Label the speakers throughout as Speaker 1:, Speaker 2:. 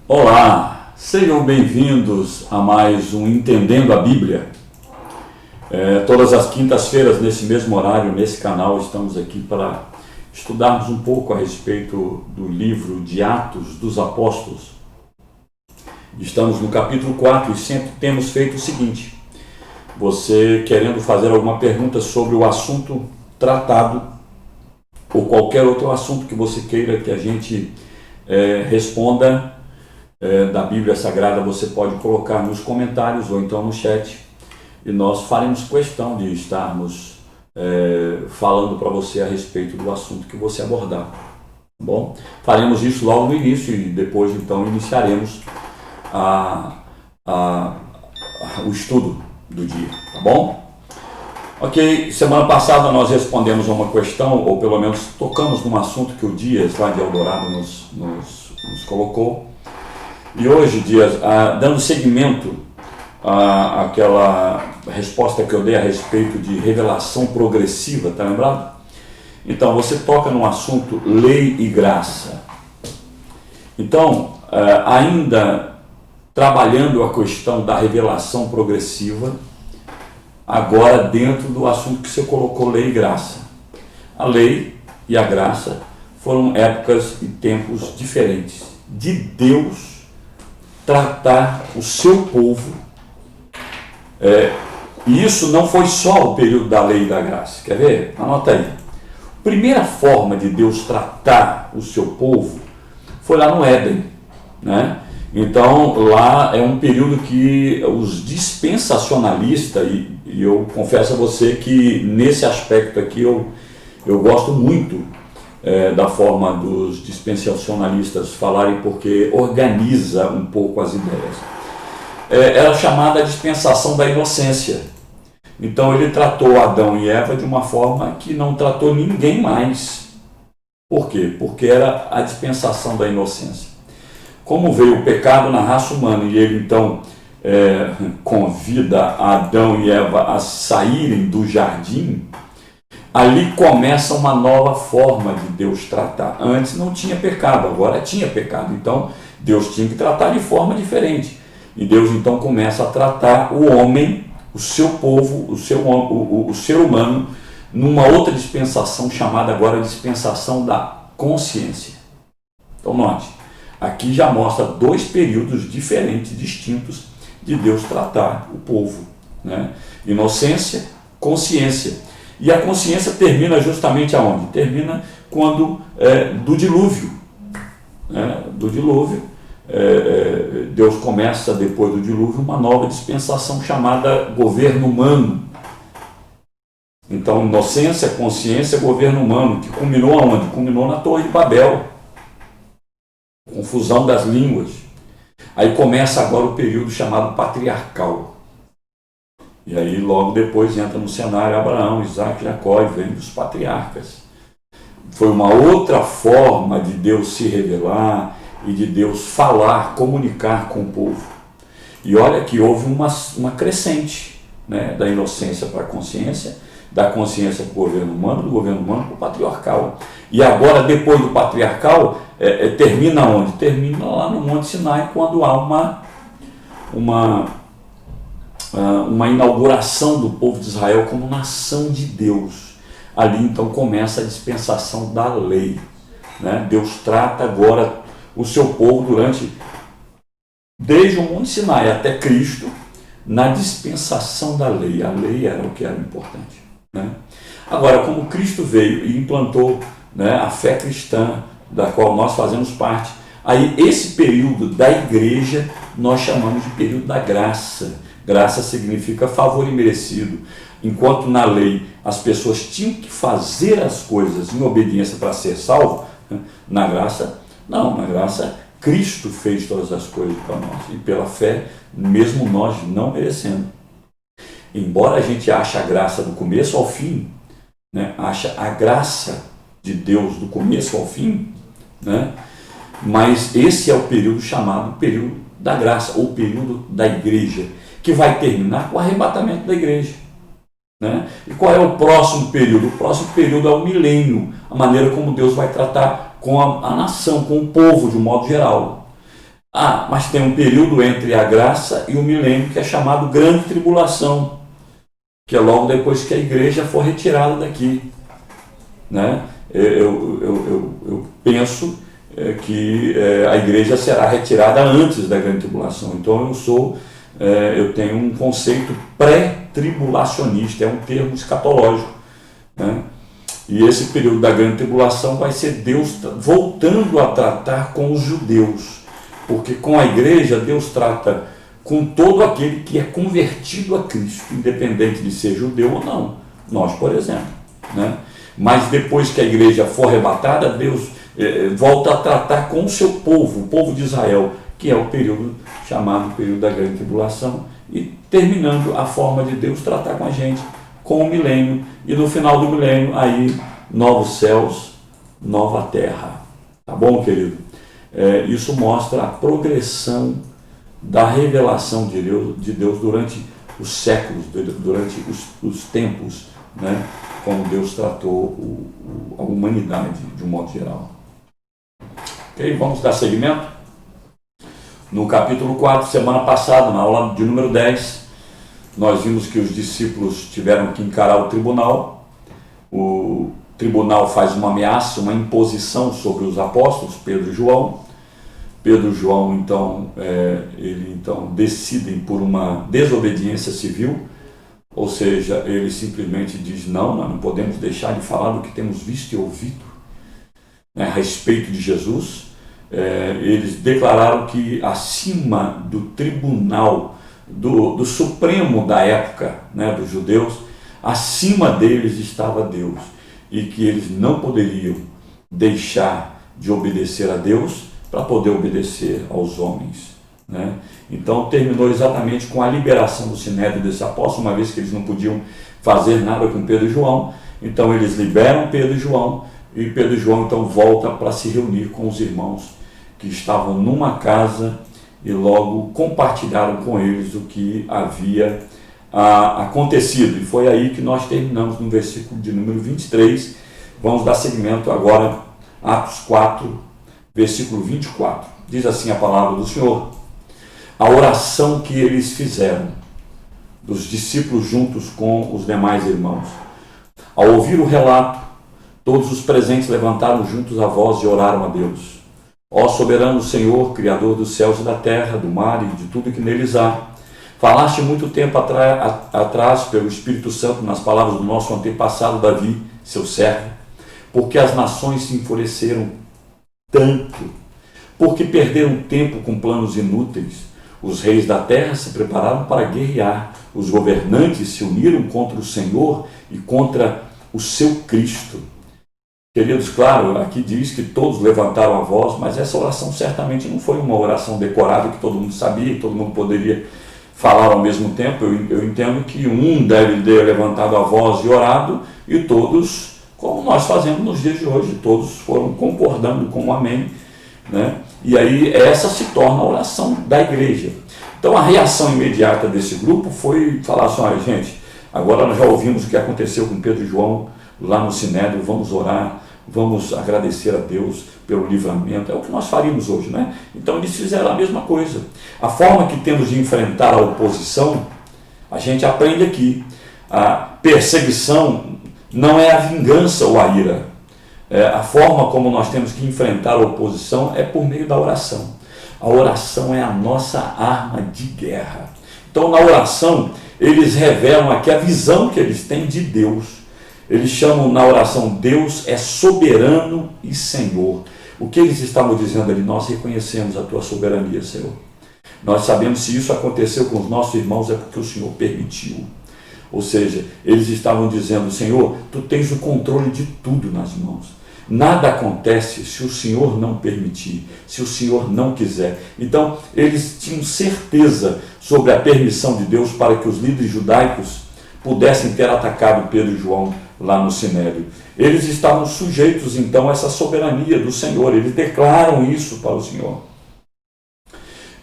Speaker 1: Olá, sejam bem-vindos a mais um Entendendo a Bíblia. Todas as quintas-feiras, nesse mesmo horário, nesse canal, estamos aqui para estudarmos um pouco a respeito do livro de Atos dos Apóstolos. Estamos no capítulo 4 e sempre temos feito o seguinte: você querendo fazer alguma pergunta sobre o assunto tratado ou qualquer outro assunto que você queira que a gente responda da Bíblia Sagrada, você pode colocar nos comentários ou então no chat e nós faremos questão de estarmos falando para você a respeito do assunto que você abordar, tá bom? Faremos isso logo no início e depois então iniciaremos o estudo do dia, tá bom? Ok, semana passada nós respondemos a uma questão, ou pelo menos tocamos num assunto que o Dias lá de Eldorado nos colocou. E hoje, Dias, dando seguimento àquela resposta que eu dei a respeito de revelação progressiva, tá lembrado? Então, você toca no assunto lei e graça. Então, ainda trabalhando a questão da revelação progressiva, agora dentro do assunto que você colocou, lei e graça. A lei e a graça foram épocas e tempos diferentes de Deus tratar o seu povo. E isso não foi só o período da lei e da graça. Quer ver? Anota aí. A primeira forma de Deus tratar o seu povo foi lá no Éden, né? Então lá é um período que os dispensacionalistas, e eu confesso a você que nesse aspecto aqui eu gosto muito da forma dos dispensacionalistas falarem, porque organiza um pouco as ideias. Era chamada a dispensação da inocência. Então ele tratou Adão e Eva de uma forma que não tratou ninguém mais. Por quê? Porque era a dispensação da inocência. Como veio o pecado na raça humana e ele então convida Adão e Eva a saírem do jardim, ali começa uma nova forma de Deus tratar. Antes não tinha pecado, agora tinha pecado. Então Deus tinha que tratar de forma diferente. E Deus então começa a tratar o homem, o seu povo, o ser humano, numa outra dispensação chamada agora dispensação da consciência. Então note, aqui já mostra dois períodos diferentes, distintos, de Deus tratar o povo, né? Inocência, consciência. E a consciência termina justamente aonde? Termina quando do dilúvio. Do dilúvio, Deus começa depois do dilúvio uma nova dispensação chamada governo humano. Então, inocência, consciência, governo humano, que culminou aonde? Culminou na Torre de Babel. Confusão das línguas. Aí começa agora o período chamado patriarcal. E aí logo depois entra no cenário Abraão, Isaac, Jacó, e vem dos patriarcas. Foi uma outra forma de Deus se revelar e de Deus falar, comunicar com o povo. E olha que houve uma crescente, né, da inocência para a consciência, da consciência para o governo humano, do governo humano para o patriarcal. E agora, depois do patriarcal, termina onde? Termina lá no Monte Sinai, quando há uma inauguração do povo de Israel como nação de Deus. Ali então começa a dispensação da lei, né? Deus trata agora o seu povo desde o Monte Sinai até Cristo, na dispensação da lei. A lei era o que era importante, né? Agora, como Cristo veio e implantou, né, a fé cristã, da qual nós fazemos parte, aí esse período da igreja nós chamamos de período da graça. Graça significa favor imerecido. Enquanto na lei as pessoas tinham que fazer as coisas em obediência para ser salvo, na graça, não. Na graça, Cristo fez todas as coisas para nós. E pela fé, mesmo nós não merecendo. Embora a gente ache a graça do começo ao fim, né, acha a graça de Deus do começo ao fim, né, mas esse é o período chamado período da graça, ou período da igreja, que vai terminar com o arrebatamento da igreja, né? E qual é o próximo período? O próximo período é o milênio, a maneira como Deus vai tratar com a nação, com o povo de um modo geral. Ah, mas tem um período entre a graça e o milênio que é chamado Grande Tribulação, que é logo depois que a igreja for retirada daqui, né? Eu penso que a igreja será retirada antes da Grande Tribulação. Então eu tenho um conceito pré-tribulacionista, é um termo escatológico, né? E esse período da Grande Tribulação vai ser Deus voltando a tratar com os judeus, porque com a igreja Deus trata com todo aquele que é convertido a Cristo, independente de ser judeu ou não. Nós, por exemplo, né? Mas depois que a igreja for arrebatada, Deus volta a tratar com o seu povo, o povo de Israel, que é o período chamado período da Grande Tribulação, e terminando a forma de Deus tratar com a gente com o milênio, e no final do milênio, aí, novos céus, nova terra. Tá bom, querido? Isso mostra a progressão da revelação de Deus durante os séculos, durante os tempos, né? Como Deus tratou a humanidade de um modo geral. Ok, vamos dar seguimento? No capítulo 4, semana passada, na aula de número 10, nós vimos que os discípulos tiveram que encarar o tribunal. O tribunal faz uma ameaça, uma imposição sobre os apóstolos, Pedro e João. Pedro e João, então, decidem por uma desobediência civil, ou seja, ele simplesmente diz, não, nós não podemos deixar de falar do que temos visto e ouvido, né, a respeito de Jesus. Eles declararam que acima do tribunal, do Supremo da época, né, dos judeus, acima deles estava Deus, e que eles não poderiam deixar de obedecer a Deus para poder obedecer aos homens, né? Então terminou exatamente com a liberação do sinédrio desse apóstolo, uma vez que eles não podiam fazer nada com Pedro e João. Então eles liberam Pedro e João então volta para se reunir com os irmãos que estavam numa casa e logo compartilharam com eles o que havia acontecido. E foi aí que nós terminamos no versículo de número 23. Vamos dar seguimento agora a Atos 4, versículo 24. Diz assim a palavra do Senhor: a oração que eles fizeram, dos discípulos juntos com os demais irmãos. Ao ouvir o relato, todos os presentes levantaram juntos a voz e oraram a Deus. Ó soberano Senhor, Criador dos céus e da terra, do mar e de tudo que neles há, falaste muito tempo atrás pelo Espírito Santo nas palavras do nosso antepassado Davi, seu servo, porque as nações se enfureceram tanto, porque perderam tempo com planos inúteis. Os reis da terra se prepararam para guerrear, os governantes se uniram contra o Senhor e contra o seu Cristo. Queridos, claro, aqui diz que todos levantaram a voz, mas essa oração certamente não foi uma oração decorada que todo mundo sabia, que todo mundo poderia falar ao mesmo tempo. Eu entendo que um deve ter levantado a voz e orado, e todos, como nós fazemos nos dias de hoje, todos foram concordando com o amém, né? E aí essa se torna a oração da igreja. Então a reação imediata desse grupo foi falar assim: olha, gente, agora nós já ouvimos o que aconteceu com Pedro e João lá no Sinédrio, vamos orar, vamos agradecer a Deus pelo livramento. É o que nós faríamos hoje, né? Então eles fizeram a mesma coisa. A forma que temos de enfrentar a oposição, a gente aprende aqui. A perseguição não é a vingança ou a ira. A forma como nós temos que enfrentar a oposição é por meio da oração. A oração é a nossa arma de guerra. Então na oração eles revelam aqui a visão que eles têm de Deus. Eles chamam na oração: Deus é soberano e Senhor. O que eles estavam dizendo ali? Nós reconhecemos a tua soberania, Senhor. Nós sabemos, se isso aconteceu com os nossos irmãos, é porque o Senhor permitiu. Ou seja, eles estavam dizendo: Senhor, tu tens o controle de tudo nas mãos. Nada acontece se o Senhor não permitir, se o Senhor não quiser. Então, eles tinham certeza sobre a permissão de Deus para que os líderes judaicos pudessem ter atacado Pedro e João lá no Sinédrio. Eles estavam sujeitos, então, a essa soberania do Senhor. Eles declaram isso para o Senhor.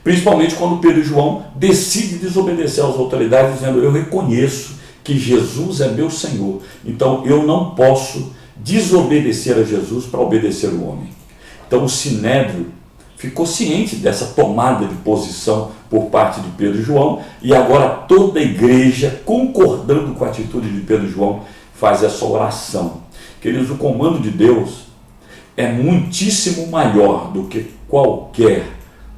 Speaker 1: Principalmente quando Pedro e João decidem desobedecer às autoridades, dizendo: eu reconheço que Jesus é meu Senhor, então eu não posso desobedecer a Jesus para obedecer o homem. Então o Sinédrio ficou ciente dessa tomada de posição por parte de Pedro e João, e agora toda a igreja, concordando com a atitude de Pedro e João, faz essa oração. Queridos, o comando de Deus é muitíssimo maior do que qualquer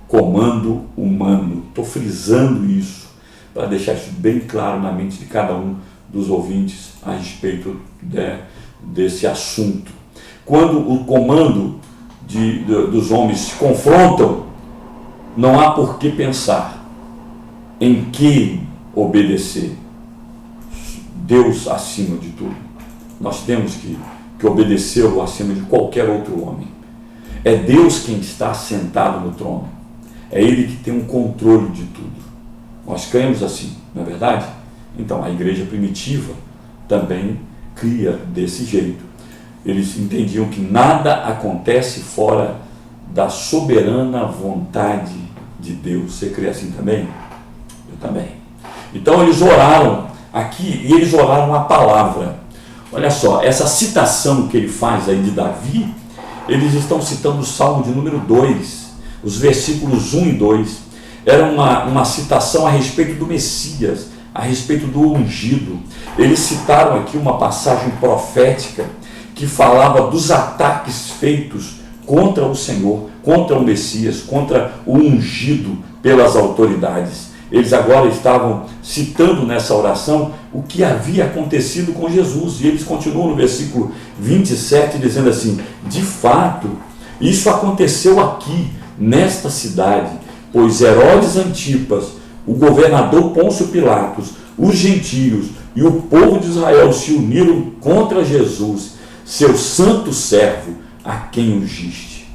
Speaker 1: comando humano. Estou frisando isso para deixar isso bem claro na mente de cada um dos ouvintes a respeito desse assunto. Quando o comando dos homens se confrontam, não há por que pensar em que obedecer. Deus acima de tudo. Nós temos que obedecê-lo acima de qualquer outro homem. É Deus quem está sentado no trono. É Ele que tem o controle de tudo. Nós cremos assim, não é verdade? Então a igreja primitiva também cria desse jeito. Eles entendiam que nada acontece fora da soberana vontade de Deus. Você crê assim também? Eu também. Então eles oraram aqui, e eles oraram a palavra. Olha só, essa citação que ele faz aí de Davi, eles estão citando o Salmo de número 2, os versículos 1 e 2. Era uma citação a respeito do Messias, a respeito do ungido. Eles citaram aqui uma passagem profética que falava dos ataques feitos contra o Senhor, contra o Messias, contra o ungido pelas autoridades. Eles agora estavam citando nessa oração o que havia acontecido com Jesus. E eles continuam no versículo 27 dizendo assim: de fato, isso aconteceu aqui, nesta cidade, pois Herodes Antipas, o governador Pôncio Pilatos, os gentios e o povo de Israel se uniram contra Jesus, seu santo servo, a quem ungiste.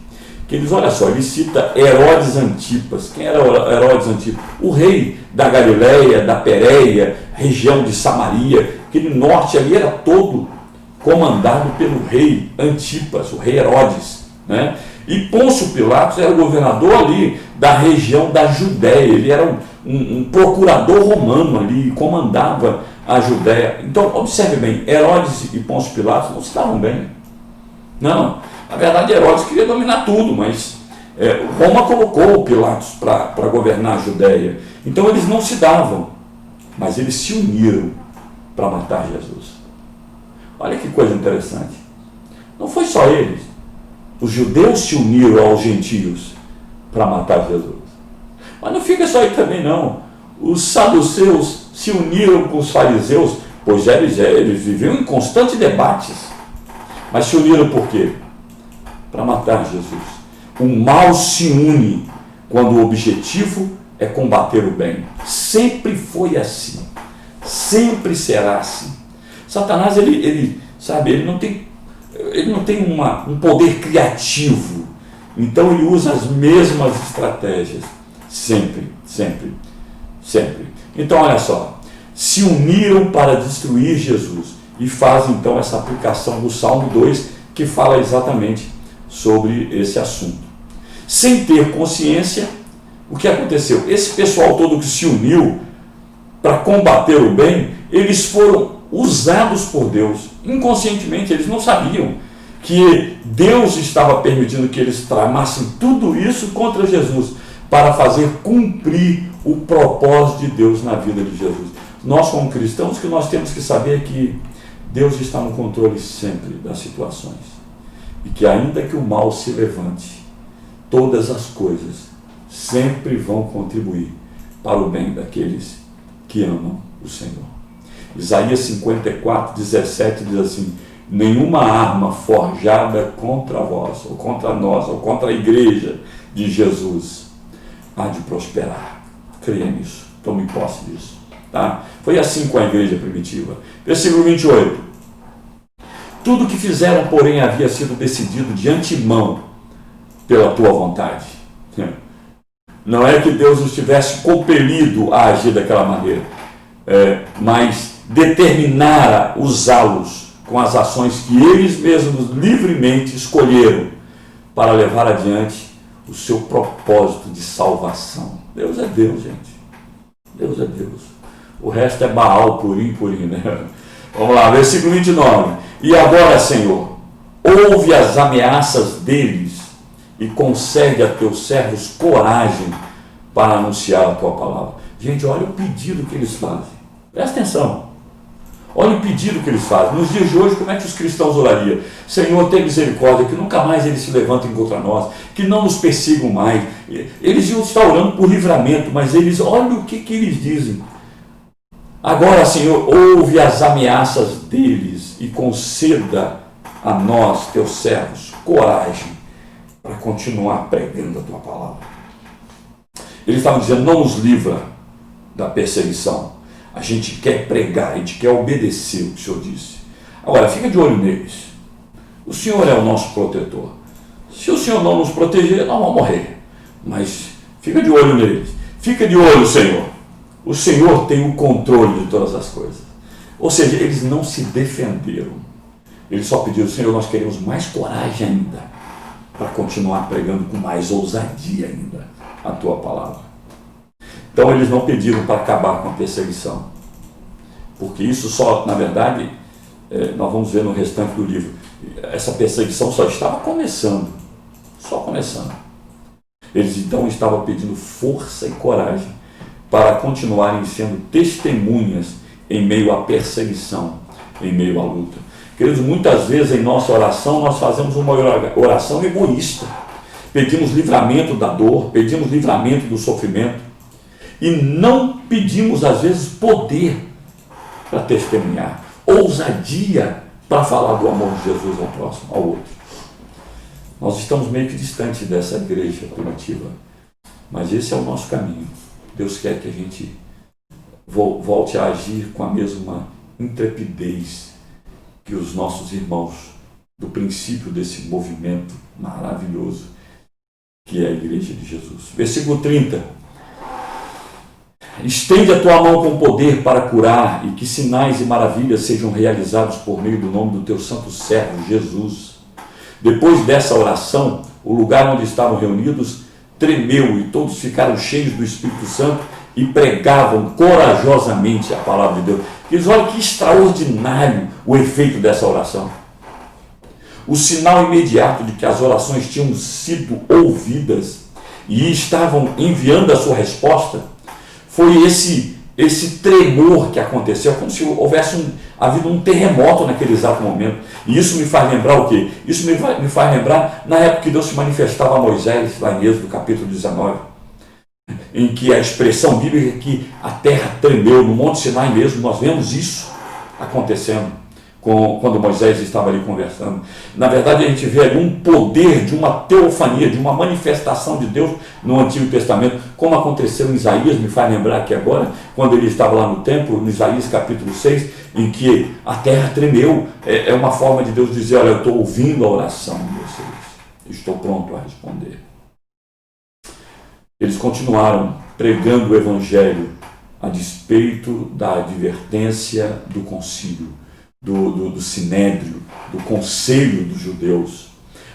Speaker 1: Queridos, olha só, ele cita Herodes Antipas. Quem era Herodes Antipas? O rei da Galileia, da Pérea, região de Samaria. Aquele norte ali era todo comandado pelo rei Antipas, o rei Herodes, né? E Pôncio Pilatos era o governador ali da região da Judéia. Ele era um procurador romano ali, comandava a Judéia. Então, observe bem, Herodes e Pôncio Pilatos não se davam bem. Não. Na verdade, Herodes queria dominar tudo, mas Roma colocou Pilatos para governar a Judéia. Então eles não se davam, mas eles se uniram para matar Jesus. Olha que coisa interessante. Não foi só eles. Os judeus se uniram aos gentios para matar Jesus. Mas não fica só aí também não. Os saduceus se uniram com os fariseus, pois eles viviam em constantes debates. Mas se uniram por quê? Para matar Jesus. O mal se une quando o objetivo é combater o bem. Sempre foi assim. Sempre será assim. Satanás, ele não tem um poder criativo. Então ele usa as mesmas estratégias. Sempre, sempre, sempre. Então olha só. Se uniram para destruir Jesus. E fazem então essa aplicação do Salmo 2, que fala exatamente sobre esse assunto. Sem ter consciência, o que aconteceu? Esse pessoal todo que se uniu para combater o bem, eles foram usados por Deus. Inconscientemente, eles não sabiam que Deus estava permitindo que eles tramassem tudo isso contra Jesus, para fazer cumprir o propósito de Deus na vida de Jesus. Nós, como cristãos, o que nós temos que saber é que Deus está no controle sempre das situações. E que ainda que o mal se levante, todas as coisas sempre vão contribuir para o bem daqueles que amam o Senhor. Isaías 54, 17 diz assim: nenhuma arma forjada contra vós, ou contra nós, ou contra a igreja de Jesus há de prosperar. Creia nisso, tome posse disso. Tá? Foi assim com a igreja primitiva. Versículo 28. Tudo que fizeram, porém, havia sido decidido de antemão pela tua vontade. Não é que Deus os tivesse compelido a agir daquela maneira, mas determinara usá-los com as ações que eles mesmos livremente escolheram para levar adiante o seu propósito de salvação. Deus é Deus, gente. Deus é Deus. O resto é Baal, purim, né? Vamos lá, versículo 29. E agora, Senhor, ouve as ameaças deles e concede a teus servos coragem para anunciar a tua palavra. Gente, olha o pedido que eles fazem. Presta atenção. Olha o pedido que eles fazem. Nos dias de hoje, como é que os cristãos orariam? Senhor, tem misericórdia, que nunca mais eles se levantem contra nós, que não nos persigam mais. Eles iam estar orando por livramento, mas eles, olha o que eles dizem. Agora, Senhor, ouve as ameaças deles e conceda a nós, teus servos, coragem para continuar pregando a tua palavra. Eles estavam dizendo, não nos livra da perseguição. A gente quer pregar, a gente quer obedecer o que o Senhor disse. Agora, fica de olho neles. O Senhor é o nosso protetor. Se o Senhor não nos proteger, nós vamos morrer. Mas fica de olho neles. Fica de olho, Senhor. O Senhor tem o controle de todas as coisas. Ou seja, eles não se defenderam. Eles só pediram, Senhor, nós queremos mais coragem ainda para continuar pregando com mais ousadia ainda a tua palavra. Então eles não pediram para acabar com a perseguição, porque isso só, na verdade, nós vamos ver no restante do livro, essa perseguição só estava começando, só começando. Eles então estavam pedindo força e coragem para continuarem sendo testemunhas em meio à perseguição, em meio à luta. Queridos, muitas vezes em nossa oração nós fazemos uma oração egoísta, pedimos livramento da dor, pedimos livramento do sofrimento, e não pedimos, às vezes, poder para testemunhar, ousadia para falar do amor de Jesus ao próximo, ao outro. Nós estamos meio que distantes dessa igreja primitiva, mas esse é o nosso caminho. Deus quer que a gente volte a agir com a mesma intrepidez que os nossos irmãos do princípio desse movimento maravilhoso que é a igreja de Jesus. Versículo 30. Estende a tua mão com poder para curar e que sinais e maravilhas sejam realizados por meio do nome do teu santo servo, Jesus. Depois dessa oração, o lugar onde estavam reunidos tremeu e todos ficaram cheios do Espírito Santo e pregavam corajosamente a palavra de Deus. Eles olham que extraordinário o efeito dessa oração. O sinal imediato de que as orações tinham sido ouvidas e estavam enviando a sua resposta foi esse tremor que aconteceu, como se houvesse havido um terremoto naquele exato momento. E isso me faz lembrar o quê? Isso me faz lembrar na época que Deus se manifestava a Moisés, lá em Êxodo capítulo 19, em que a expressão bíblica é que a terra tremeu, no Monte Sinai mesmo, nós vemos isso acontecendo quando Moisés estava ali conversando. Na verdade, a gente vê ali um poder de uma teofania, de uma manifestação de Deus no Antigo Testamento, como aconteceu em Isaías, me faz lembrar aqui agora, quando ele estava lá no templo, no Isaías capítulo 6, em que a terra tremeu. É uma forma de Deus dizer, olha, eu estou ouvindo a oração de vocês, estou pronto a responder. Eles continuaram pregando o Evangelho a despeito da advertência do concílio, do sinédrio, do conselho dos judeus.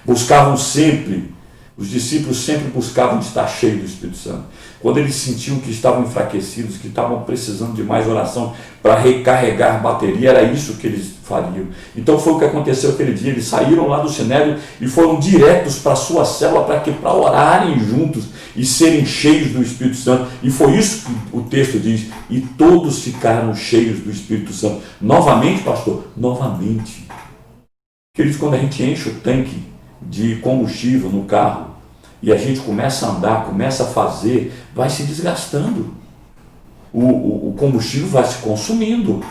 Speaker 1: Buscavam sempre, os discípulos sempre buscavam estar cheios do Espírito Santo. Quando eles sentiam que estavam enfraquecidos, que estavam precisando de mais oração para recarregar a bateria, era isso que eles fariam. Então foi o que aconteceu aquele dia. Eles saíram lá do sinédrio e foram diretos para a sua célula para orarem juntos e serem cheios do Espírito Santo. E foi isso que o texto diz. E todos ficaram cheios do Espírito Santo. Novamente, pastor? Novamente. Queridos, quando a gente enche o tanque de combustível no carro e a gente começa a andar, começa a fazer, vai se desgastando. O combustível vai se consumindo.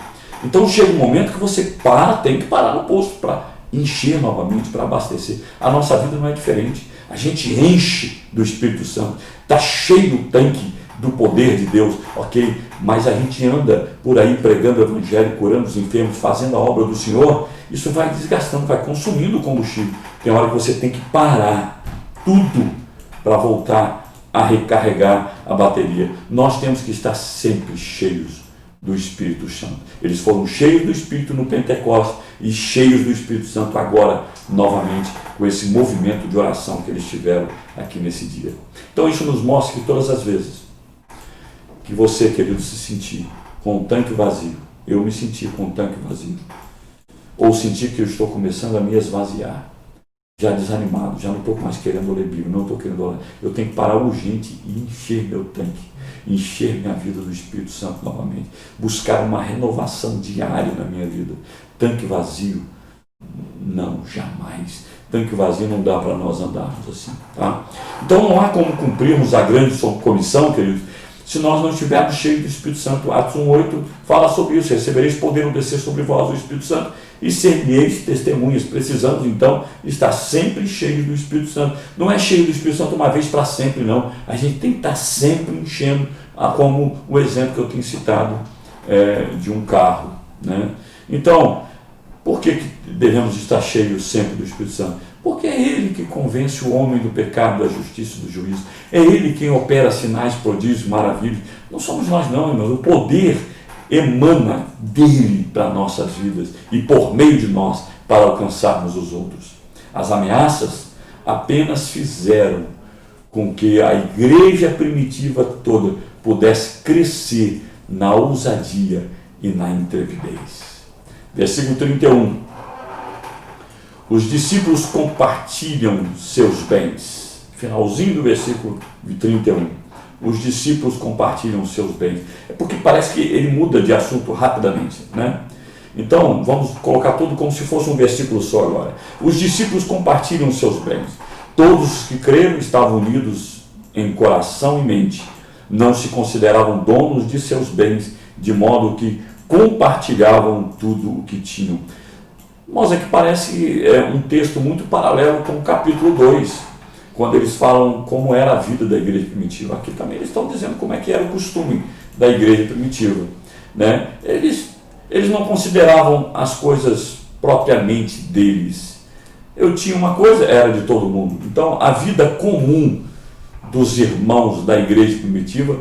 Speaker 1: Então chega um momento que você tem que parar no posto para encher novamente, para abastecer. A nossa vida não é diferente. A gente enche do Espírito Santo, está cheio o tanque do poder de Deus, ok? Mas a gente anda por aí pregando o Evangelho, curando os enfermos, fazendo a obra do Senhor, isso vai desgastando, vai consumindo o combustível. Tem hora que você tem que parar tudo para voltar a recarregar a bateria. Nós temos que estar sempre cheios do Espírito Santo. Eles foram cheios do Espírito no Pentecostes e cheios do Espírito Santo agora, novamente, com esse movimento de oração que eles tiveram aqui nesse dia. Então isso nos mostra que todas as vezes que você, querido, se sentir com um tanque vazio, eu me senti com um tanque vazio, ou sentir que eu estou começando a me esvaziar, já desanimado, já não estou mais querendo ler Bíblia, não estou querendo orar. Eu tenho que parar urgente e encher meu tanque, encher minha vida do Espírito Santo novamente, buscar uma renovação diária na minha vida. Tanque vazio, não, jamais. Tanque vazio não dá para nós andarmos assim, tá? Então não há como cumprirmos a grande comissão, queridos, se nós não estivermos cheios do Espírito Santo. Atos 1,8 fala sobre isso: recebereis poder descer sobre vós o Espírito Santo e ser-me-eis testemunhas. Precisamos então estar sempre cheios do Espírito Santo. Não é cheio do Espírito Santo uma vez para sempre, não. A gente tem que estar sempre enchendo, como o exemplo que eu tenho citado de um carro, né? Então, por que devemos estar cheios sempre do Espírito Santo? Porque é Ele que convence o homem do pecado, da justiça e do juízo. É Ele quem opera sinais, prodígios, maravilhas. Não somos nós não, irmãos. O poder emana dele para nossas vidas e por meio de nós para alcançarmos os outros. As ameaças apenas fizeram com que a igreja primitiva toda pudesse crescer na ousadia e na intrepidez. Versículo 31. Os discípulos compartilham seus bens. Finalzinho do versículo 31. Os discípulos compartilham seus bens. É porque parece que ele muda de assunto rapidamente, né? Então, vamos colocar tudo como se fosse um versículo só agora. Os discípulos compartilham seus bens. Todos os que creram estavam unidos em coração e mente. Não se consideravam donos de seus bens, de modo que compartilhavam tudo o que tinham. Mas é que parece um texto muito paralelo com o capítulo 2, quando eles falam como era a vida da igreja primitiva. Aqui também eles estão dizendo como é que era o costume da igreja primitiva, né? Eles não consideravam as coisas propriamente deles. Eu tinha uma coisa, era de todo mundo. Então, a vida comum dos irmãos da igreja primitiva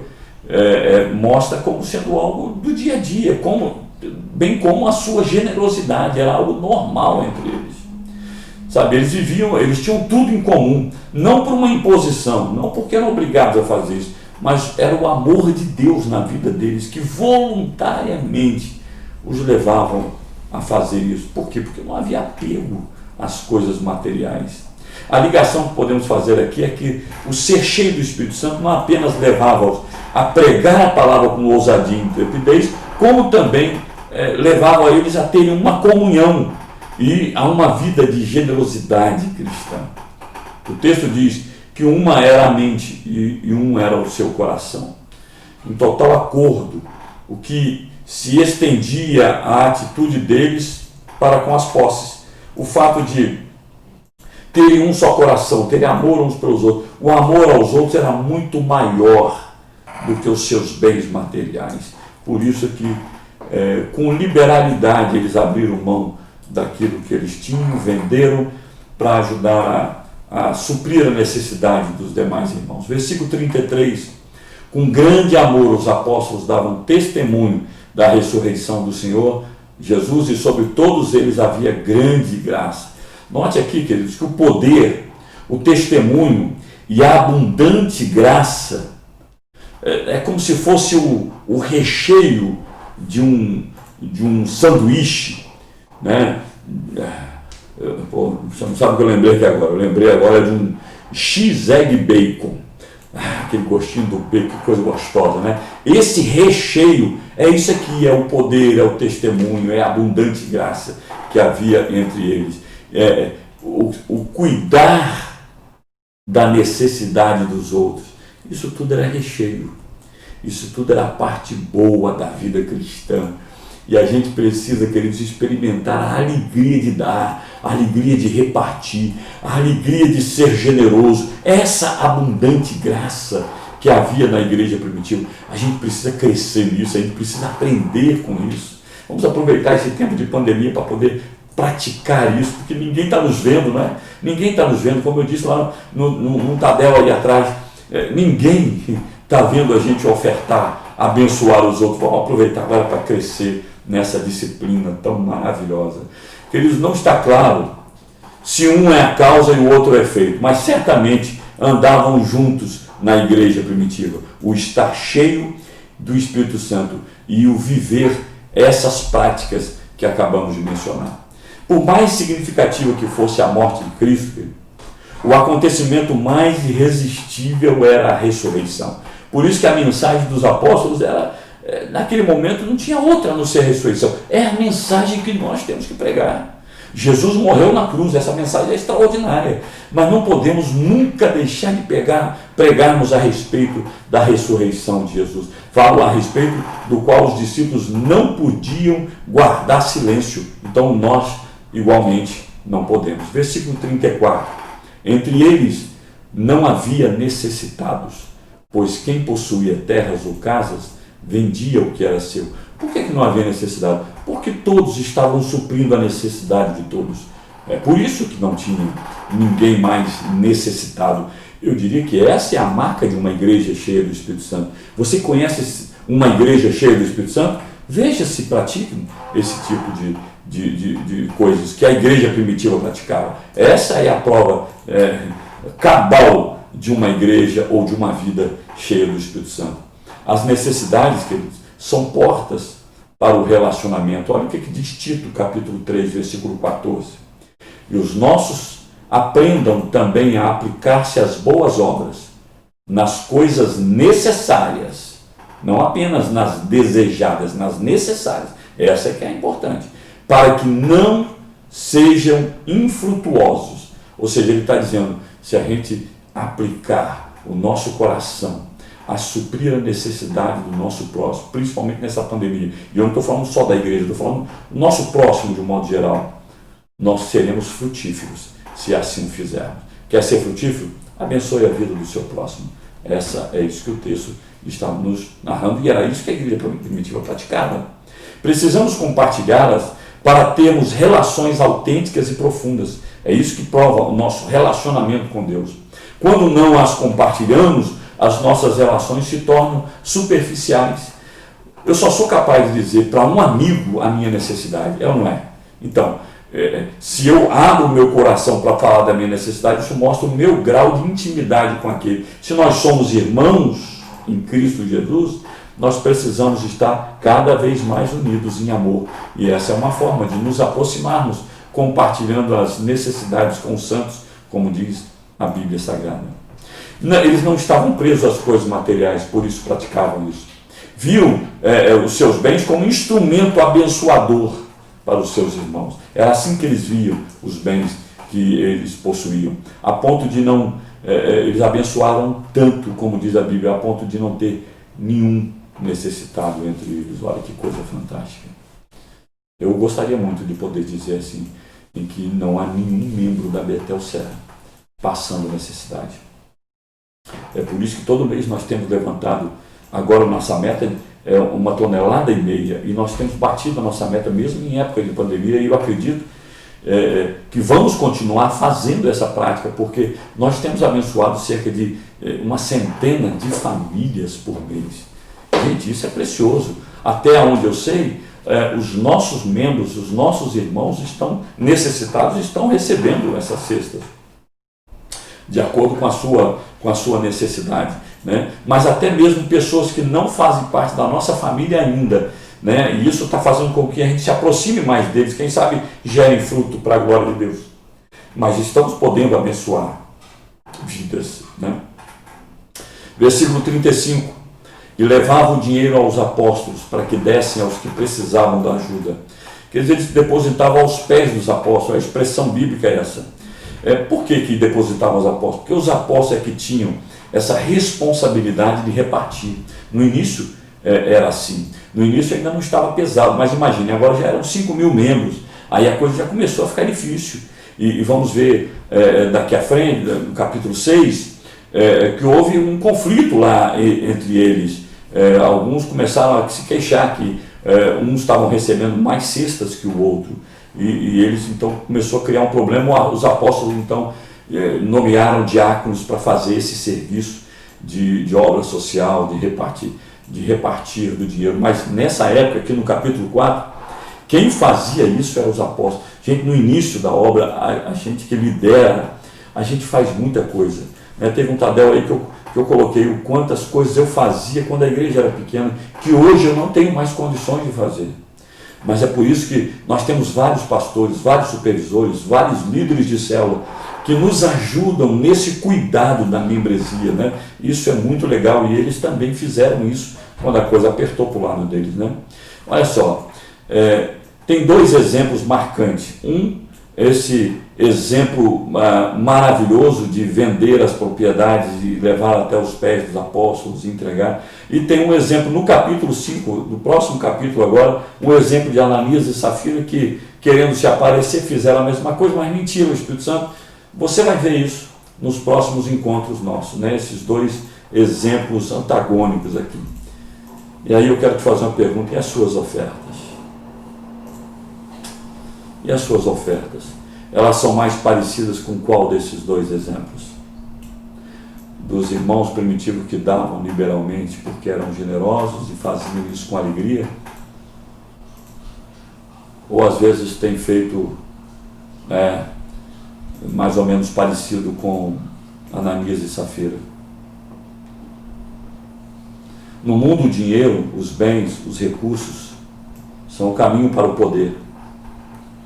Speaker 1: mostra como sendo algo do dia a dia, bem como a sua generosidade, era algo normal entre eles. Sabe, eles tinham tudo em comum, não por uma imposição, não porque eram obrigados a fazer isso, mas era o amor de Deus na vida deles que voluntariamente os levavam a fazer isso. Por quê? Porque não havia apego às coisas materiais. A ligação que podemos fazer aqui é que o ser cheio do Espírito Santo não apenas levava-os a pregar a palavra com ousadia e intrepidez, como também levava eles a terem uma comunhão e a uma vida de generosidade cristã. O texto diz que uma era a mente e um era o seu coração. Em total acordo, o que se estendia à atitude deles para com as posses. O fato de terem um só coração, terem amor uns pelos outros. O amor aos outros era muito maior do que os seus bens materiais. Por isso que, com liberalidade, eles abriram mão daquilo que eles tinham, venderam para ajudar a suprir a necessidade dos demais irmãos. Versículo 33. Com grande amor os apóstolos davam testemunho da ressurreição do Senhor Jesus e sobre todos eles havia grande graça. Note aqui, queridos, que o poder, o testemunho e a abundante graça é como se fosse o recheio de um sanduíche, né? Você não sabe o que eu lembrei aqui agora. Eu lembrei agora de um X-Egg Bacon. Aquele gostinho do bacon, que coisa gostosa, né? Esse recheio é isso aqui, é o poder, é o testemunho, é a abundante graça que havia entre eles. O cuidar da necessidade dos outros. Isso tudo era recheio. Isso tudo era a parte boa da vida cristã. E a gente precisa, queridos, experimentar a alegria de dar, a alegria de repartir, a alegria de ser generoso. Essa abundante graça que havia na igreja primitiva. A gente precisa crescer nisso, a gente precisa aprender com isso. Vamos aproveitar esse tempo de pandemia para poder praticar isso, porque ninguém está nos vendo, né? Ninguém está nos vendo, como eu disse lá num tabela ali atrás, ninguém está vendo a gente ofertar, abençoar os outros. Vamos aproveitar agora para crescer nessa disciplina tão maravilhosa. Queridos, não está claro se um é a causa e o outro é efeito, mas certamente andavam juntos na igreja primitiva. O estar cheio do Espírito Santo e o viver essas práticas que acabamos de mencionar. Por mais significativa que fosse a morte de Cristo, o acontecimento mais irresistível era a ressurreição. Por isso que a mensagem dos apóstolos era, naquele momento não tinha outra a não ser a ressurreição. É a mensagem que nós temos que pregar. Jesus morreu na cruz, essa mensagem é extraordinária, mas não podemos nunca deixar de pregarmos a respeito da ressurreição de Jesus. Falo a respeito do qual os discípulos não podiam guardar silêncio, então nós igualmente não podemos. Versículo 34, entre eles não havia necessitados, pois quem possuía terras ou casas vendia o que era seu. Por que não havia necessidade? Porque todos estavam suprindo a necessidade de todos. É por isso que não tinha ninguém mais necessitado. Eu diria que essa é a marca de uma igreja cheia do Espírito Santo. Você conhece uma igreja cheia do Espírito Santo? Veja se praticam esse tipo de coisas que a igreja primitiva praticava. Essa é a prova cabal de uma igreja ou de uma vida cheia do Espírito Santo. As necessidades, queridos, são portas para o relacionamento. Olha o que diz Tito, capítulo 3, versículo 14. E os nossos aprendam também a aplicar-se às boas obras, nas coisas necessárias, não apenas nas desejadas, nas necessárias. Essa é que é importante. Para que não sejam infrutuosos. Ou seja, ele está dizendo, se a gente aplicar o nosso coração a suprir a necessidade do nosso próximo, principalmente nessa pandemia. E eu não estou falando só da igreja, estou falando do nosso próximo de um modo geral. Nós seremos frutíferos se assim fizermos. Quer ser frutífero? Abençoe a vida do seu próximo. É isso que o texto está nos narrando e era isso que a igreja primitiva praticava. Precisamos compartilhá-las para termos relações autênticas e profundas. É isso que prova o nosso relacionamento com Deus. Quando não as compartilhamos, as nossas relações se tornam superficiais. Eu só sou capaz de dizer para um amigo a minha necessidade, é ou não é? Então, se eu abro o meu coração para falar da minha necessidade, isso mostra o meu grau de intimidade com aquele. Se nós somos irmãos em Cristo Jesus, nós precisamos estar cada vez mais unidos em amor. E essa é uma forma de nos aproximarmos, compartilhando as necessidades com os santos, como diz a Bíblia Sagrada. Eles não estavam presos às coisas materiais, por isso praticavam isso. Viam os seus bens como instrumento abençoador para os seus irmãos. Era assim que eles viam os bens que eles possuíam. A ponto de não... eles abençoaram tanto, como diz a Bíblia, a ponto de não ter nenhum necessitado entre eles. Olha que coisa fantástica. Eu gostaria muito de poder dizer assim, em que não há nenhum membro da Betel Serra passando necessidade. É por isso que todo mês nós temos levantado, agora nossa meta é 1,5 toneladas, e nós temos batido a nossa meta mesmo em época de pandemia, e eu acredito que vamos continuar fazendo essa prática, porque nós temos abençoado cerca de 100 de famílias por mês. Gente, isso é precioso. Até onde eu sei, os nossos membros, os nossos irmãos estão necessitados, estão recebendo essas cestas, de acordo com a sua necessidade, né? Mas até mesmo pessoas que não fazem parte da nossa família ainda, né? E isso está fazendo com que a gente se aproxime mais deles, quem sabe gerem fruto para a glória de Deus. Mas estamos podendo abençoar vidas, né? Versículo 35. E levavam o dinheiro aos apóstolos para que dessem aos que precisavam da ajuda. Quer dizer, eles depositavam aos pés dos apóstolos. A expressão bíblica é essa. Por que depositavam aos apóstolos? Porque os apóstolos é que tinham essa responsabilidade de repartir. No início era assim. No início ainda não estava pesado, mas imagine, agora já eram 5.000 membros. Aí a coisa já começou a ficar difícil. E vamos ver daqui à frente, no capítulo 6, que houve um conflito lá entre eles. Alguns começaram a se queixar que uns estavam recebendo mais cestas que o outro. E eles então começou a criar um problema. Os apóstolos então nomearam diáconos para fazer esse serviço de obra social, de repartir do dinheiro. Mas nessa época, aqui no capítulo 4, quem fazia isso eram os apóstolos. Gente, no início da obra, a gente que lidera, a gente faz muita coisa. Teve um Tadel aí que eu coloquei o quantas coisas eu fazia quando a igreja era pequena, que hoje eu não tenho mais condições de fazer. Mas é por isso que nós temos vários pastores, vários supervisores, vários líderes de célula que nos ajudam nesse cuidado da membresia, né? Isso é muito legal e eles também fizeram isso quando a coisa apertou para o lado deles, né? Olha só, tem dois exemplos marcantes. Esse exemplo maravilhoso de vender as propriedades e levar até os pés dos apóstolos e entregar. E tem um exemplo no capítulo 5, no próximo capítulo agora, um exemplo de Ananias e Safira que, querendo se aparecer, fizeram a mesma coisa, mas mentira, o Espírito Santo. Você vai ver isso nos próximos encontros nossos, né? Esses dois exemplos antagônicos aqui. E aí eu quero te fazer uma pergunta: e as suas ofertas? E as suas ofertas? Elas são mais parecidas com qual desses dois exemplos? Dos irmãos primitivos que davam liberalmente porque eram generosos e faziam isso com alegria? Ou às vezes tem feito mais ou menos parecido com Ananias e Safira? No mundo, o dinheiro, os bens, os recursos são o caminho para o poder.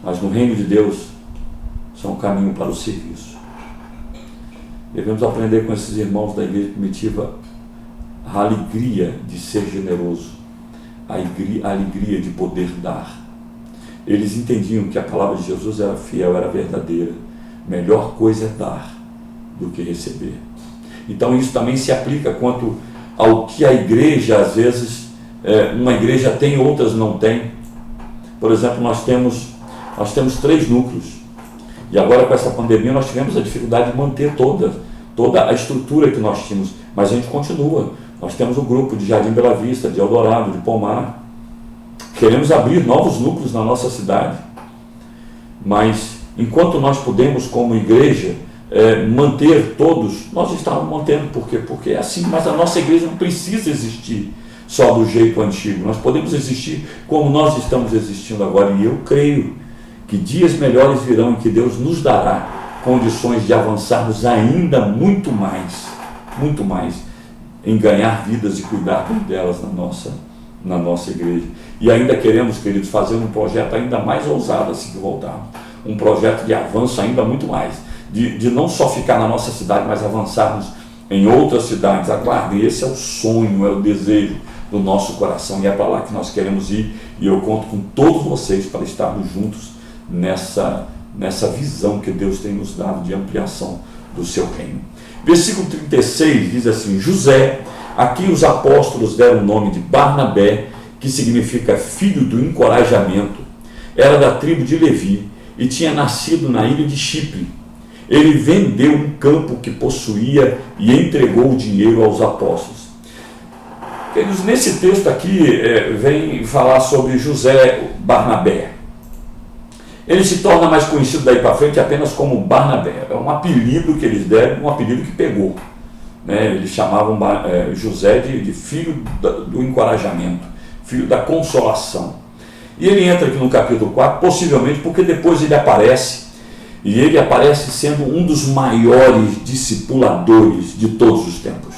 Speaker 1: Mas no reino de Deus, são o caminho para o serviço. Devemos aprender com esses irmãos da igreja primitiva a alegria de ser generoso, a alegria de poder dar. Eles entendiam que a palavra de Jesus era fiel, era verdadeira. Melhor coisa é dar do que receber. Então isso também se aplica quanto ao que a igreja, às vezes, uma igreja tem, outras não tem. Por exemplo, nós temos 3 núcleos. E agora com essa pandemia nós tivemos a dificuldade de manter toda a estrutura que nós tínhamos. Mas a gente continua. Nós temos o grupo de Jardim Bela Vista, de Eldorado, de Pomar. Queremos abrir novos núcleos na nossa cidade. Mas enquanto nós podemos, como igreja, manter todos, nós estamos mantendo. Por quê? Porque é assim. Mas a nossa igreja não precisa existir só do jeito antigo. Nós podemos existir como nós estamos existindo agora. E eu creio que dias melhores virão em que Deus nos dará condições de avançarmos ainda muito mais em ganhar vidas e cuidar bem delas na nossa igreja. E ainda queremos, queridos, fazer um projeto ainda mais ousado assim que voltarmos. Um projeto de avanço ainda muito mais. De não só ficar na nossa cidade, mas avançarmos em outras cidades. Aguardem, esse é o sonho, é o desejo do nosso coração. E é para lá que nós queremos ir. E eu conto com todos vocês para estarmos juntos nessa visão que Deus tem nos dado de ampliação do seu reino. Versículo 36 diz assim: José, a quem os apóstolos deram o nome de Barnabé, que significa filho do encorajamento, era da tribo de Levi e tinha nascido na ilha de Chipre. Ele vendeu um campo que possuía e entregou o dinheiro aos apóstolos. Queridos, nesse texto aqui vem falar sobre José Barnabé. Ele se torna mais conhecido daí para frente apenas como Barnabé. É um apelido que eles deram, um apelido que pegou. Eles chamavam José de filho do encorajamento, filho da consolação. E ele entra aqui no capítulo 4, possivelmente porque depois ele aparece, e ele aparece sendo um dos maiores discipuladores de todos os tempos.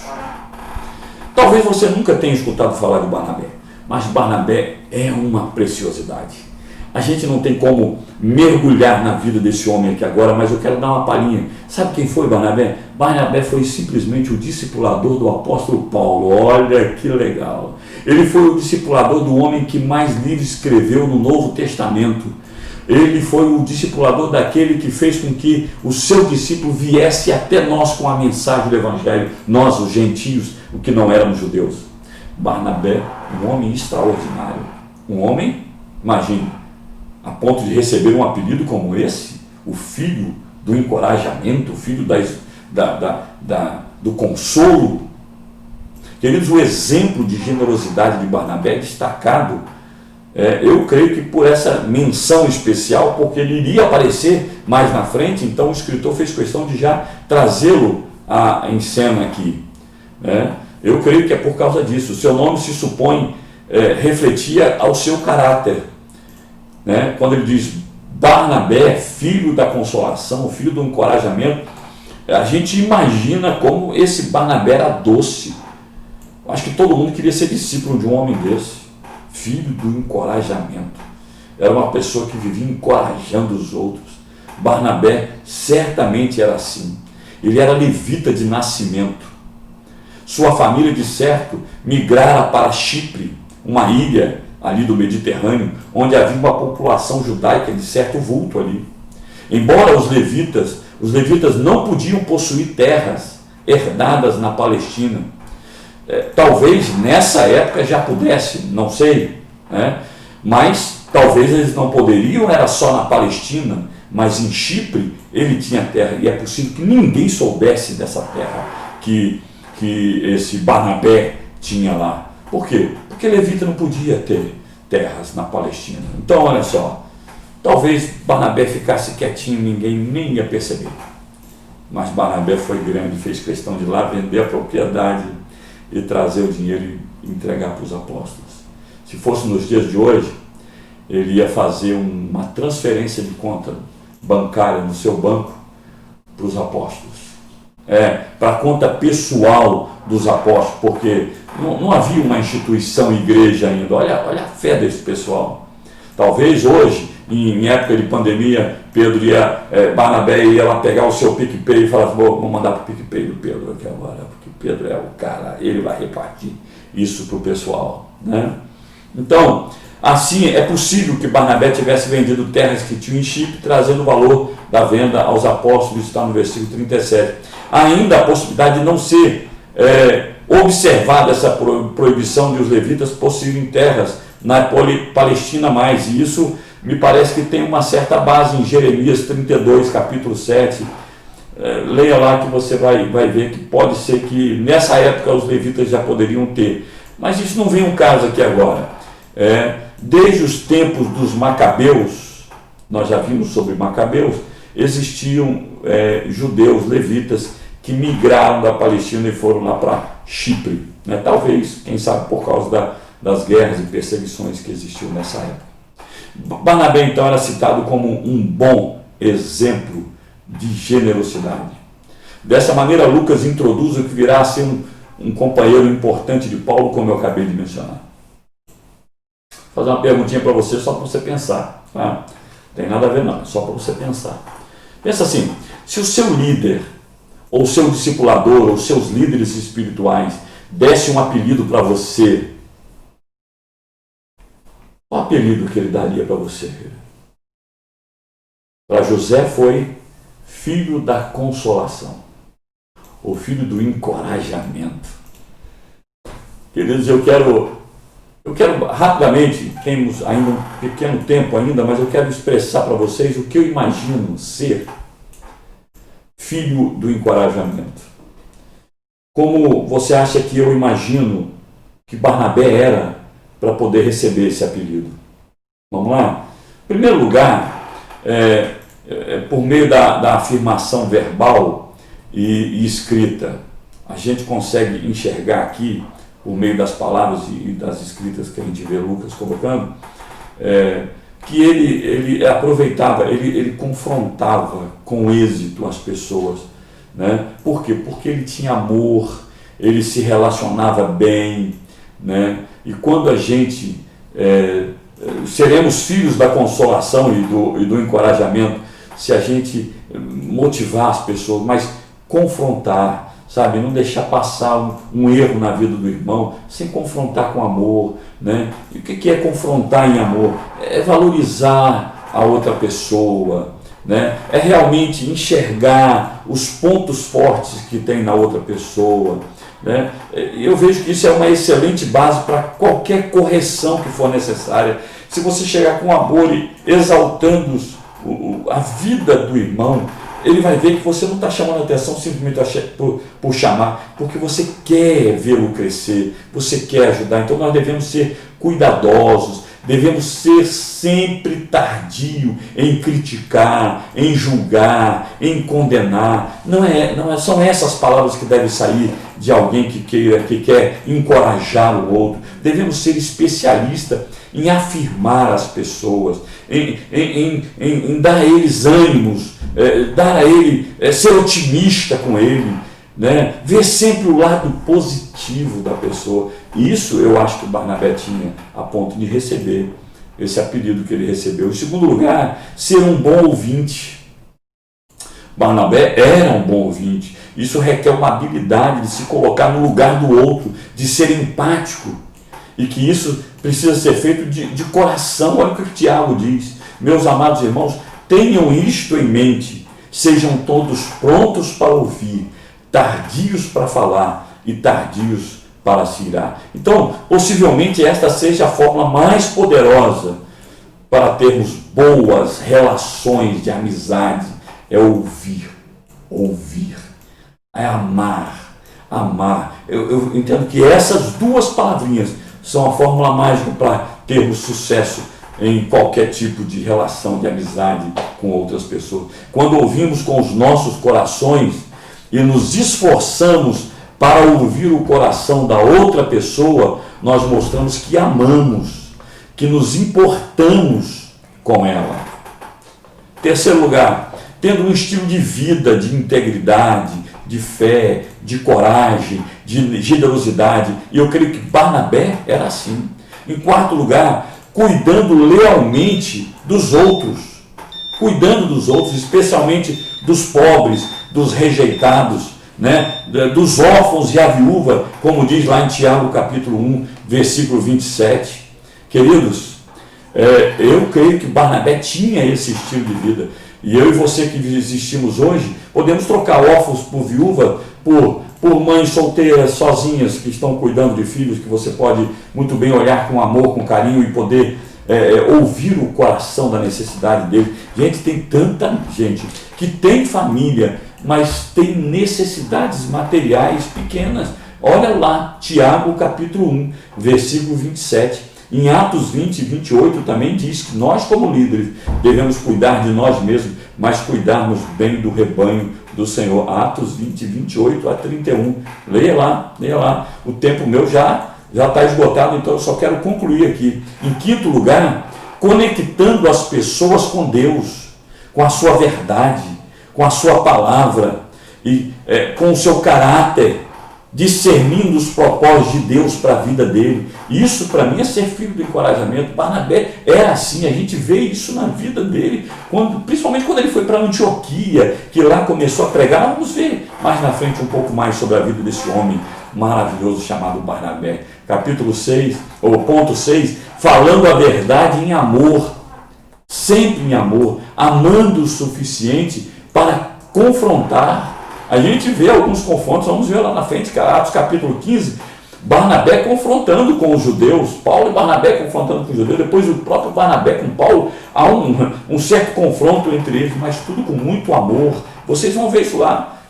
Speaker 1: Talvez você nunca tenha escutado falar de Barnabé, mas Barnabé é uma preciosidade. A gente não tem como mergulhar na vida desse homem aqui agora, mas eu quero dar uma palhinha. Sabe quem foi Barnabé? Barnabé foi simplesmente o discipulador do apóstolo Paulo. Olha que legal. Ele foi o discipulador do homem que mais livros escreveu no Novo Testamento. Ele foi o discipulador daquele que fez com que o seu discípulo viesse até nós com a mensagem do Evangelho, nós, os gentios, o que não éramos judeus. Barnabé, um homem extraordinário. Um homem, imagine, a ponto de receber um apelido como esse, o filho do encorajamento, o filho do consolo. Queridos, o exemplo de generosidade de Barnabé é destacado, eu creio que por essa menção especial, porque ele iria aparecer mais na frente, então o escritor fez questão de já trazê-lo em cena aqui. Eu creio que é por causa disso. O seu nome se supõe refletia ao seu caráter. Quando ele diz Barnabé, filho da consolação, filho do encorajamento, a gente imagina como esse Barnabé era doce. Acho que todo mundo queria ser discípulo de um homem desse, filho do encorajamento. era uma pessoa que vivia encorajando os outros. Barnabé certamente era assim. Ele era levita de nascimento. Sua família, de certo, migrara para Chipre, uma ilha ali do Mediterrâneo, onde havia uma população judaica de certo vulto ali. Embora os levitas não podiam possuir terras herdadas na Palestina. Talvez nessa época já pudesse, não sei, né? Mas talvez eles não poderiam, era só na Palestina, mas em Chipre ele tinha terra, e é possível que ninguém soubesse dessa terra que esse Barnabé tinha lá. Por quê? Porque levita não podia ter terras na Palestina. Então, olha só, talvez Barnabé ficasse quietinho, ninguém nem ia perceber. Mas Barnabé foi grande, fez questão de ir lá vender a propriedade e trazer o dinheiro e entregar para os apóstolos. Se fosse nos dias de hoje, ele ia fazer uma transferência de conta bancária no seu banco para os apóstolos. Para a conta pessoal dos apóstolos, porque não havia uma instituição igreja ainda. Olha a fé desse pessoal. Talvez hoje, em época de pandemia, Barnabé ia lá pegar o seu PicPay e falar: vou mandar para o PicPay do Pedro aqui agora, porque Pedro é o cara, ele vai repartir isso para o pessoal, né? Então, assim, é possível que Barnabé tivesse vendido terras que tinham em Chipre, trazendo o valor da venda aos apóstolos, está no versículo 37. Ainda a possibilidade de não ser observada essa proibição de os levitas possuírem terras na Palestina mais, e isso me parece que tem uma certa base em Jeremias 32, capítulo 7. Leia lá que você vai ver que pode ser que nessa época os levitas já poderiam ter, mas isso não vem um caso aqui agora. Desde os tempos dos Macabeus, nós já vimos sobre Macabeus, existiam judeus, levitas, que migraram da Palestina e foram lá para Chipre, né? Talvez, quem sabe, por causa das guerras e perseguições que existiam nessa época. Barnabé, então, era citado como um bom exemplo de generosidade. Dessa maneira, Lucas introduz o que virá a ser um companheiro importante de Paulo, como eu acabei de mencionar. Vou fazer uma perguntinha para você, só para você pensar, tá? Não tem nada a ver não, é só para você pensar. Pensa assim: se o seu líder, ou seu discipulador, ou seus líderes espirituais desse um apelido para você, qual apelido que ele daria para você? Para José foi filho da consolação, ou filho do encorajamento. Queridos, eu quero rapidamente, temos ainda um pequeno tempo ainda, mas eu quero expressar para vocês o que eu imagino ser filho do encorajamento. Como você acha que eu imagino que Barnabé era para poder receber esse apelido? Vamos lá? Em primeiro lugar, por meio da afirmação verbal e escrita, a gente consegue enxergar aqui, por meio das palavras e das escritas que a gente vê Lucas colocando, que ele aproveitava, ele confrontava com êxito as pessoas, né? Por quê? Porque ele tinha amor, ele se relacionava bem, né? E quando a gente seremos filhos da consolação e do encorajamento, se a gente motivar as pessoas, mas confrontar, sabe, não deixar passar um erro na vida do irmão sem confrontar com amor, né? E o que é confrontar em amor? É valorizar a outra pessoa, né? É realmente enxergar os pontos fortes que tem na outra pessoa, né? Eu vejo que isso é uma excelente base para qualquer correção que for necessária. Se você chegar com amor e exaltando a vida do irmão, ele vai ver que você não está chamando a atenção simplesmente por chamar, porque você quer vê-lo crescer, você quer ajudar. Então nós devemos ser cuidadosos, devemos ser sempre tardio em criticar, em julgar, em condenar. Não são essas palavras que devem sair de alguém que quer encorajar o outro. Devemos ser especialistas em afirmar as pessoas, em dar a eles ânimos, dar a ele, ser otimista com ele, né? Ver sempre o lado positivo da pessoa. Isso eu acho que o Barnabé tinha a ponto de receber esse apelido que ele recebeu. Em segundo lugar, ser um bom ouvinte. Barnabé era um bom ouvinte. Isso requer uma habilidade de se colocar no lugar do outro, de ser empático. E que isso precisa ser feito de coração. Olha o que o Tiago diz. Meus amados irmãos, tenham isto em mente. Sejam todos prontos para ouvir, tardios para falar e tardios para se irar. Então, possivelmente esta seja a fórmula mais poderosa para termos boas relações de amizade. É ouvir, ouvir, é amar, amar. Eu entendo que essas duas palavrinhas são a fórmula mágica para termos sucesso em qualquer tipo de relação de amizade com outras pessoas. Quando ouvimos com os nossos corações e nos esforçamos para ouvir o coração da outra pessoa, nós mostramos que amamos, que nos importamos com ela. Terceiro lugar, tendo um estilo de vida, de integridade, de fé, de coragem, de generosidade. E eu creio que Barnabé era assim. Em quarto lugar, cuidando lealmente dos outros. Cuidando dos outros, especialmente dos pobres, dos rejeitados, né? Dos órfãos e a viúva, como diz lá em Tiago capítulo 1, versículo 27. Queridos, eu creio que Barnabé tinha esse estilo de vida. E eu e você que existimos hoje, podemos trocar órfãos por viúva, por mães solteiras, sozinhas, que estão cuidando de filhos, que você pode muito bem olhar com amor, com carinho e poder ouvir o coração da necessidade dele. Gente, tem tanta gente que tem família, mas tem necessidades materiais pequenas. Olha lá, Tiago capítulo 1, versículo 27. Em Atos 20 e 28 também diz que nós, como líderes, devemos cuidar de nós mesmos, mas cuidarmos bem do rebanho do Senhor. Atos 20 e 28 a 31. Leia lá, leia lá. O tempo meu já está esgotado, então eu só quero concluir aqui. Em quinto lugar, conectando as pessoas com Deus, com a sua verdade, com a sua palavra e com o seu caráter, discernindo os propósitos de Deus para a vida dele. Isso para mim é ser filho do encorajamento. Barnabé era assim, a gente vê isso na vida dele, principalmente quando ele foi para Antioquia, que lá começou a pregar. Vamos ver mais na frente um pouco mais sobre a vida desse homem maravilhoso chamado Barnabé. Capítulo 6, ou ponto 6, falando a verdade em amor, sempre em amor, amando o suficiente para confrontar. A gente vê alguns confrontos, vamos ver lá na frente, Atos capítulo 15, Barnabé confrontando com os judeus, Paulo e Barnabé confrontando com os judeus, depois o próprio Barnabé com Paulo, há um certo confronto entre eles, mas tudo com muito amor. Vocês vão ver isso lá.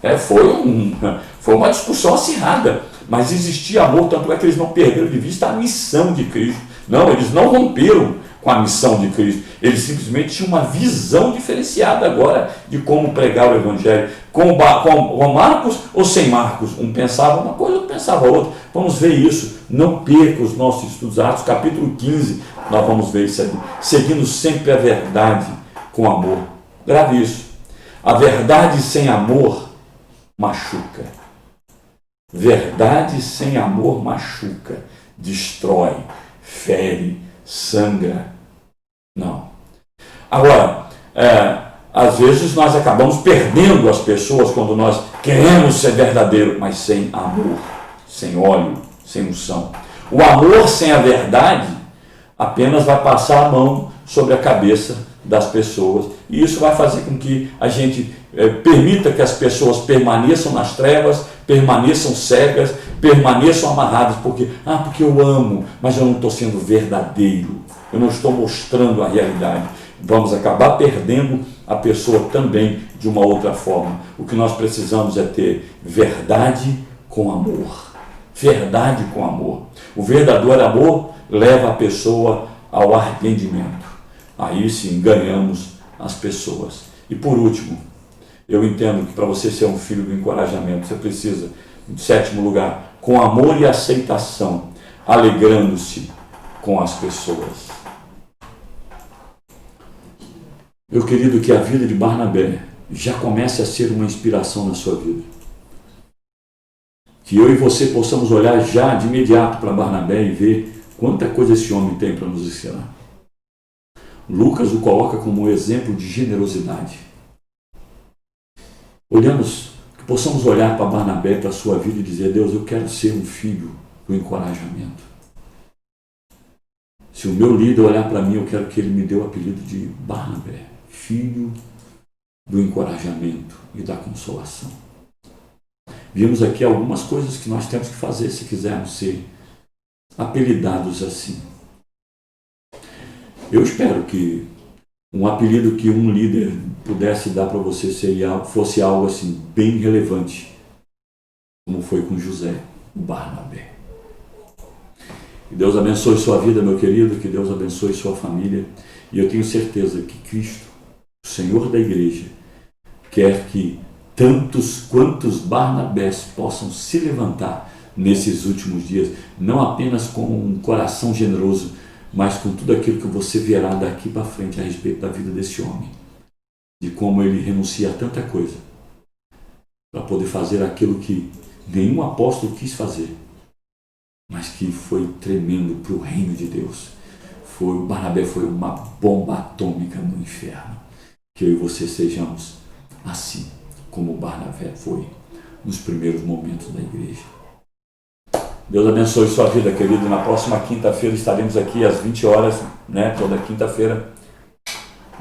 Speaker 1: Foi uma discussão acirrada, mas existia amor, tanto é que eles não perderam de vista a missão de Cristo. Não, eles não romperam com a missão de Cristo. Eles simplesmente tinham uma visão diferenciada agora de como pregar o Evangelho. Com Marcos ou sem Marcos? Um pensava uma coisa, outro pensava outra. Vamos ver isso. Não perca os nossos estudos. Atos capítulo 15, nós vamos ver isso aqui. Seguindo sempre a verdade com amor. Grave isso. A verdade sem amor machuca. Verdade sem amor machuca, destrói, fere, sangra. Não. Agora, às vezes nós acabamos perdendo as pessoas quando nós queremos ser verdadeiro, mas sem amor, sem óleo, sem unção. O amor sem a verdade apenas vai passar a mão sobre a cabeça das pessoas, e isso vai fazer com que a gente permita que as pessoas permaneçam nas trevas, permaneçam cegas, permaneçam amarradas, porque eu amo, mas eu não estou sendo verdadeiro, eu não estou mostrando a realidade. Vamos acabar perdendo a pessoa também de uma outra forma. O que nós precisamos é ter verdade com amor. Verdade com amor. O verdadeiro amor leva a pessoa ao arrependimento. Aí sim ganhamos as pessoas. E por último, eu entendo que para você ser um filho do encorajamento, você precisa, em sétimo lugar, com amor e aceitação, alegrando-se com as pessoas. Meu querido, que a vida de Barnabé já comece a ser uma inspiração na sua vida. Que eu e você possamos olhar já de imediato para Barnabé e ver quanta coisa esse homem tem para nos ensinar. Lucas o coloca como um exemplo de generosidade. Que possamos olhar para Barnabé, para a sua vida e dizer: Deus, eu quero ser um filho do encorajamento. Se o meu líder olhar para mim, eu quero que ele me dê o apelido de Barnabé, filho do encorajamento e da consolação. Vimos aqui algumas coisas que nós temos que fazer se quisermos ser apelidados assim. Eu espero que um apelido que um líder pudesse dar para você fosse algo assim bem relevante, como foi com José, o Barnabé. Que Deus abençoe sua vida, meu querido, que Deus abençoe sua família. E eu tenho certeza que Cristo, o Senhor da igreja, quer que tantos quantos Barnabés possam se levantar nesses últimos dias, não apenas com um coração generoso, mas com tudo aquilo que você verá daqui para frente a respeito da vida desse homem, de como ele renuncia a tanta coisa para poder fazer aquilo que nenhum apóstolo quis fazer, mas que foi tremendo para o reino de Deus. O Barnabé foi uma bomba atômica no inferno. Que eu e você sejamos assim como o Barnabé foi nos primeiros momentos da igreja. Deus abençoe sua vida, querido. Na próxima quinta-feira estaremos aqui às 20 horas, toda quinta-feira.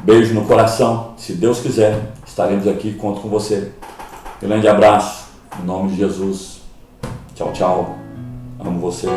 Speaker 1: Beijo no coração. Se Deus quiser, estaremos aqui. Conto com você. Grande abraço. Em nome de Jesus. Tchau, tchau. Amo você.